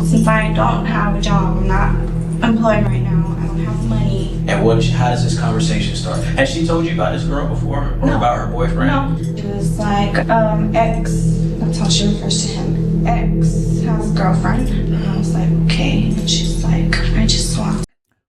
since I don't have a job, I'm not employed right now, I don't have money. And how does this conversation start? Has she told you about this girl before, or No. about her boyfriend? No. It was like, ex, that's how she refers to him. Ex has a girlfriend, and I was like, okay. And she's like, I just want.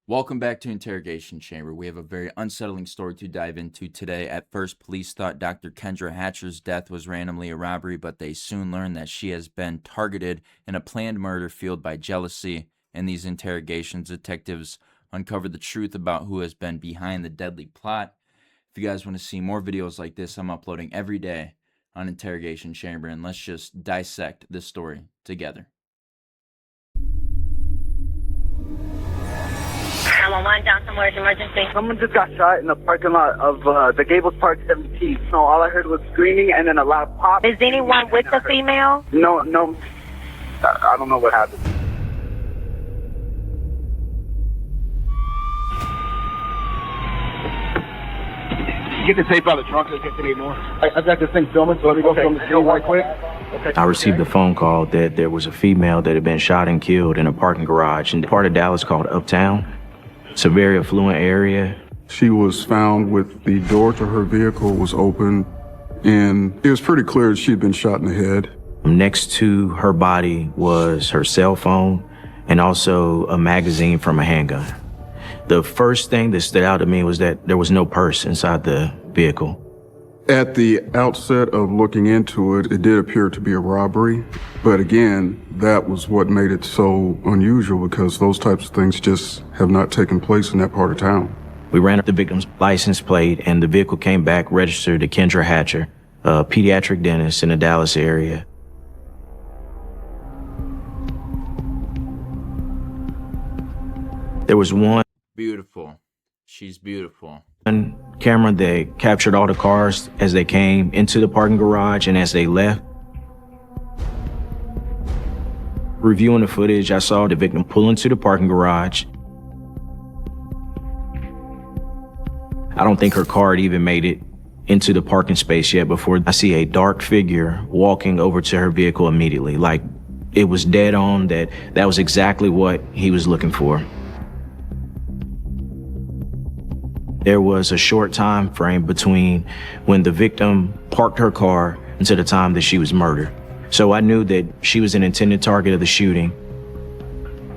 Welcome back to Interrogation Chamber. We have a very unsettling story to dive into today. At first, police thought Dr. Kendra Hatcher's death was randomly a robbery, but they soon learned that she has been targeted in a planned murder fueled by jealousy. In these interrogations, detectives uncover the truth about who has been behind the deadly plot. If you guys want to see more videos like this, I'm uploading every day on Interrogation Chamber, and let's just dissect this story together. 911, Johnson, where's emergency? Someone just got shot in the parking lot of the Gables Park 17. So all I heard was screaming and then a loud pop. Is anyone with the female? No. I don't know what happened. Get the tape out of the trunk. Let's get to more. I've got this thing filming, so let me go film the scene right quick. Okay. I received a phone call that there was a female that had been shot and killed in a parking garage in part of Dallas called Uptown. It's a very affluent area. She was found with the door to her vehicle was open, and it was pretty clear that she'd been shot in the head. Next to her body was her cell phone and also a magazine from a handgun. The first thing that stood out to me was that there was no purse inside the vehicle. At the outset of looking into it, it did appear to be a robbery. But again, that was what made it so unusual because those types of things just have not taken place in that part of town. We ran up the victim's license plate and the vehicle came back registered to Kendra Hatcher, a pediatric dentist in the Dallas area. There was one Beautiful. She's beautiful. camera that captured all the cars as they came into the parking garage and as they left. Reviewing the footage, I saw the victim pull into the parking garage. I don't think her car had even made it into the parking space yet before I see a dark figure walking over to her vehicle immediately. Like it was dead on that was exactly what he was looking for. There was a short time frame between when the victim parked her car until the time that she was murdered. So I knew that she was an intended target of the shooting.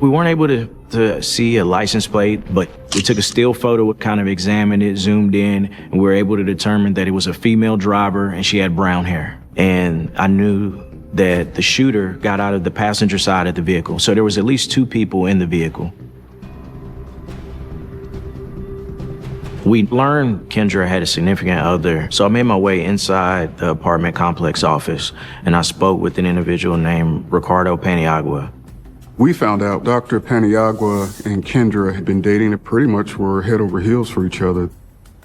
We weren't able to see a license plate, but we took a still photo, kind of examined it, zoomed in, and we were able to determine that it was a female driver and she had brown hair. And I knew that the shooter got out of the passenger side of the vehicle. So there was at least two people in the vehicle. We learned Kendra had a significant other, so I made my way inside the apartment complex office, and I spoke with an individual named Ricardo Paniagua. We found out Dr. Paniagua and Kendra had been dating and pretty much were head over heels for each other.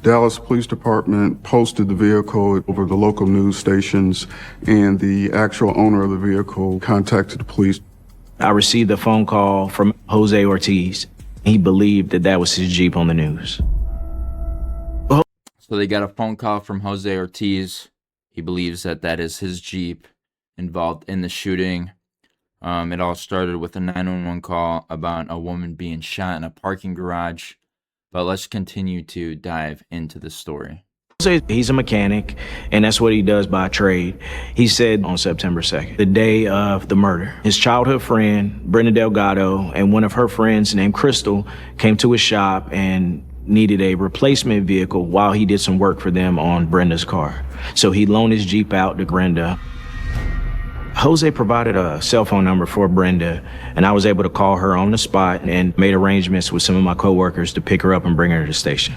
Dallas Police Department posted the vehicle over the local news stations, and the actual owner of the vehicle contacted the police. I received a phone call from Jose Ortiz. He believed that was his Jeep on the news. So they got a phone call from Jose Ortiz. He believes that is his Jeep involved in the shooting. It all started with a 911 call about a woman being shot in a parking garage. But let's continue to dive into the story. Jose, he's a mechanic, and that's what he does by trade. He said on September 2nd, the day of the murder, his childhood friend, Brenda Delgado, and one of her friends named Crystal came to his shop and needed a replacement vehicle while he did some work for them on Brenda's car. So he loaned his Jeep out to Brenda. Jose provided a cell phone number for Brenda, and I was able to call her on the spot and made arrangements with some of my coworkers to pick her up and bring her to the station.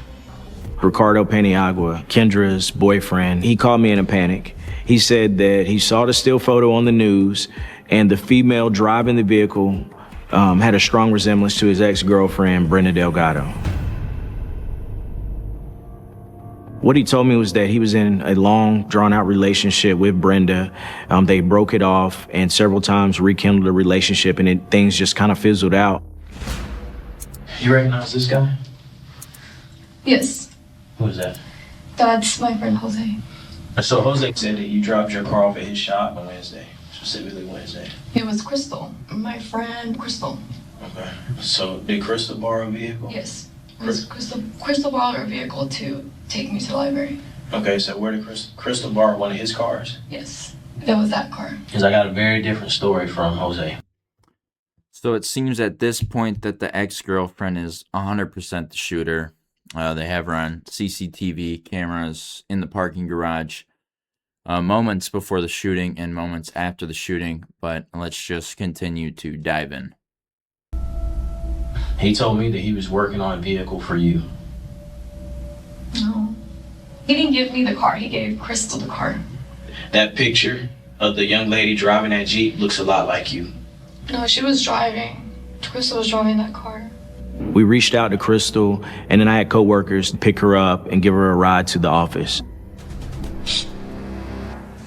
Ricardo Paniagua, Kendra's boyfriend, he called me in a panic. He said that he saw the still photo on the news and the female driving the vehicle had a strong resemblance to his ex-girlfriend, Brenda Delgado. What he told me was that he was in a long, drawn-out relationship with Brenda. They broke it off and several times rekindled the relationship, and things just kind of fizzled out. You recognize this guy? Yes, Who is that? that's my friend Jose. So Jose said that you dropped your car off at his shop on Wednesday. specifically Wednesday? It was Crystal, my friend Crystal. Okay. So did Crystal borrow a vehicle? Yes. It was Crystal borrowed her vehicle to take me to the library. Okay, so where did Crystal borrow one of his cars? Yes. It was that car. Because I got a very different story from Jose. So it seems at this point that the ex-girlfriend is 100% the shooter. They have her on CCTV cameras in the parking garage moments before the shooting and moments after the shooting. But let's just continue to dive in. He told me that he was working on a vehicle for you. No. He didn't give me the car. He gave Crystal the car. That picture of the young lady driving that Jeep looks a lot like you. No, she was driving. Crystal was driving that car. We reached out to Crystal, and then I had coworkers pick her up and give her a ride to the office.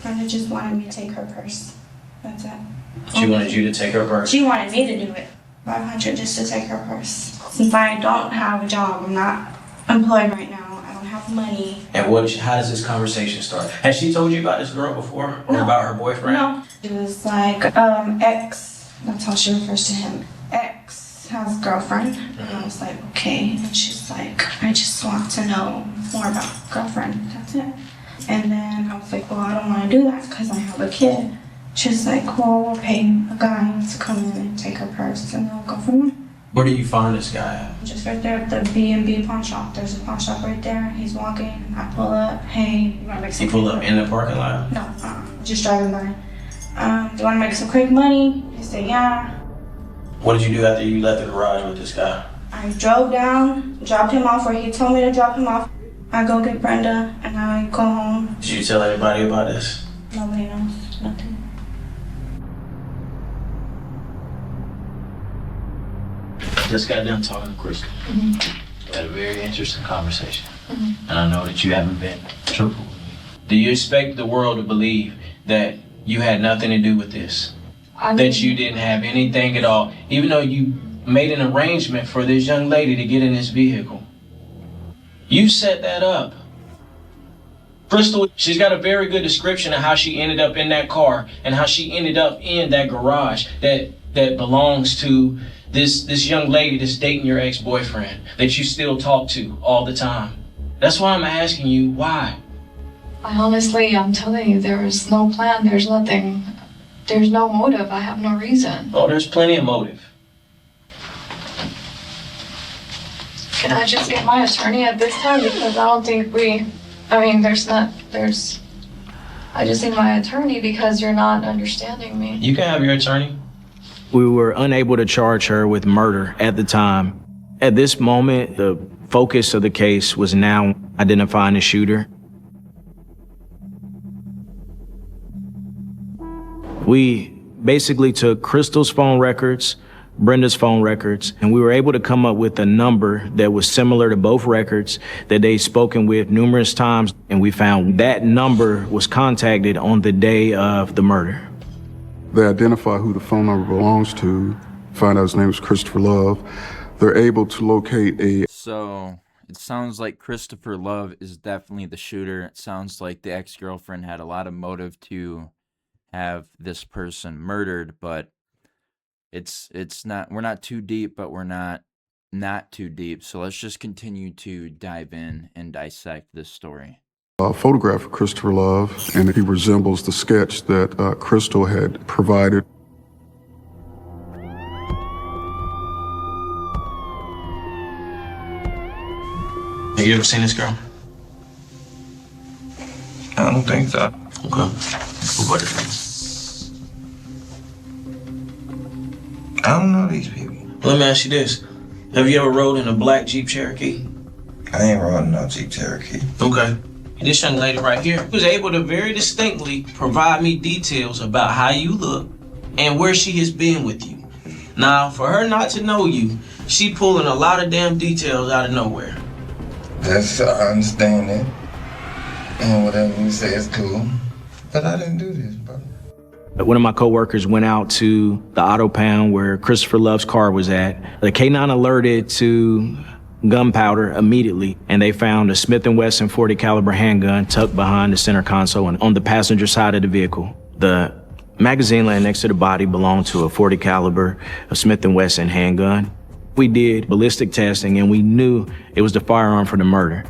Brenda just wanted me to take her purse. That's it. She wanted you to take her purse? She wanted me to do it. 500 just to take her purse. Since I don't have a job, I'm not employed right now. I don't have money. And how does this conversation start? Has she told you about this girl before? Or No. about her boyfriend? No. It was like, X, that's how she refers to him. X has a girlfriend. And I was like, okay. And she's like, I just want to know more about girlfriend. That's it. And then I was like, well, I don't want to do that because I have a kid. She's like, well, we'll pay a guy to come in and take her purse and they'll go from there. Where do you find this guy at? Just right there at the B&B pawn shop. There's a pawn shop right there. He's walking. I pull up. Hey, you want to make some You pull quick up in the parking lot? No, just driving by. Do you want to make some quick money? He said, yeah. What did you do after you left the garage with this guy? I drove down, dropped him off where he told me to drop him off. I go get Brenda and I go home. Did you tell anybody about this? Nobody knows. Nothing. Just got done talking to Crystal. We had a very interesting conversation. And I know that you haven't been truthful with me. Do you expect the world to believe that you had nothing to do with this? That you didn't have anything at all, even though you made an arrangement for this young lady to get in this vehicle? You set that up. Crystal, she's got a very good description of how she ended up in that car and how she ended up in that garage that belongs to this young lady that's dating your ex-boyfriend that you still talk to all the time. That's why I'm asking you, why? I'm telling you, there was no plan. There's nothing. There's no motive. I have no reason. Oh, there's plenty of motive. Can I just get my attorney at this time? Because I don't think I just need my attorney because you're not understanding me. You can have your attorney. We were unable to charge her with murder at the time. At this moment, the focus of the case was now identifying the shooter. We basically took Crystal's phone records, Brenda's phone records, and we were able to come up with a number that was similar to both records that they'd spoken with numerous times, and we found that number was contacted on the day of the murder. They identify who the phone number belongs to, find out his name is Christopher Love. They're able to locate a... So it sounds like Christopher Love is definitely the shooter. It sounds like the ex-girlfriend had a lot of motive to have this person murdered, but it's not, we're not too deep, but we're not too deep. So let's just continue to dive in and dissect this story. A photograph of Christopher Love, and he resembles the sketch that Crystal had provided. Have you ever seen this girl? I don't think so. Okay. What is it? I don't know these people. Let me ask you this. Have you ever rode in a black Jeep Cherokee? I ain't riding no Jeep Cherokee. Okay. This young lady right here was able to very distinctly provide me details about how you look and where she has been with you. Now, for her not to know you, she pulling a lot of damn details out of nowhere. I understand that. And whatever you say is cool. But I didn't do this, bro. One of my coworkers went out to the auto pound where Christopher Love's car was at. The K9 alerted to gunpowder immediately, and they found a Smith & Wesson .40 caliber handgun tucked behind the center console and on the passenger side of the vehicle. The Magazine laying next to the body belonged to a .40 caliber, a Smith & Wesson handgun. We did ballistic testing and we knew it was the firearm for the murder.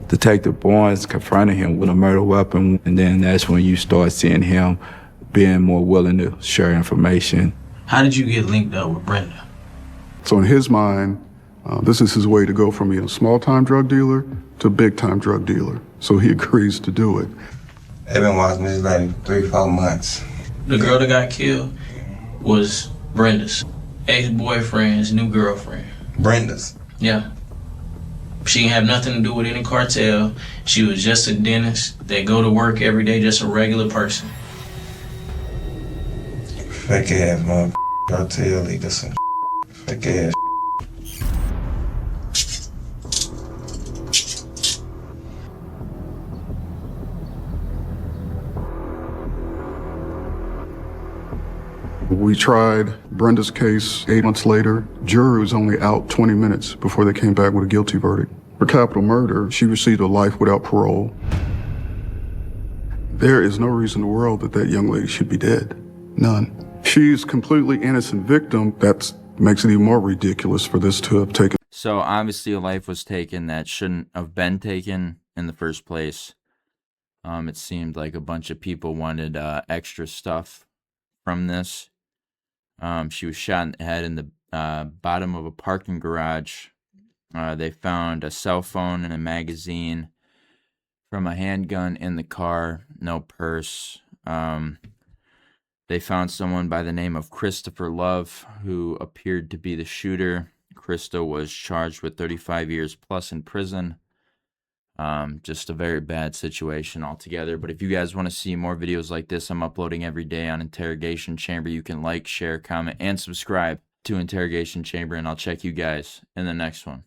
Detective Barnes confronted him with a murder weapon, and then that's when you start seeing him being more willing to share information. How did you get linked up with Brenda? So in his mind, this is his way to go from being a small-time drug dealer to big-time drug dealer. So he agrees to do it. They've been watching this lady 3-4 months. The girl that got killed was Brenda's ex-boyfriend's new girlfriend. Brenda's? Yeah. She didn't have nothing to do with any cartel. She was just a dentist that go to work every day, just a regular person. Fake ass mother cartel leader, some fake ass. We tried Brenda's case 8 months later. Jury was only out 20 minutes before they came back with a guilty verdict. For capital murder, she received a life without parole. There is no reason in the world that that young lady should be dead. None. She's completely innocent victim. That makes it even more ridiculous for this to have taken. So obviously a life was taken that shouldn't have been taken in the first place. It seemed like a bunch of people wanted extra stuff from this. She was shot in the head in the bottom of a parking garage. They found a cell phone and a magazine from a handgun in the car, no purse. They found someone by the name of Christopher Love who appeared to be the shooter. Christo was charged with 35 years plus in prison. Just a very bad situation altogether. But if you guys want to see more videos like this, I'm uploading every day on Interrogation Chamber. You can like, share, comment, and subscribe to Interrogation Chamber, and I'll check you guys in the next one.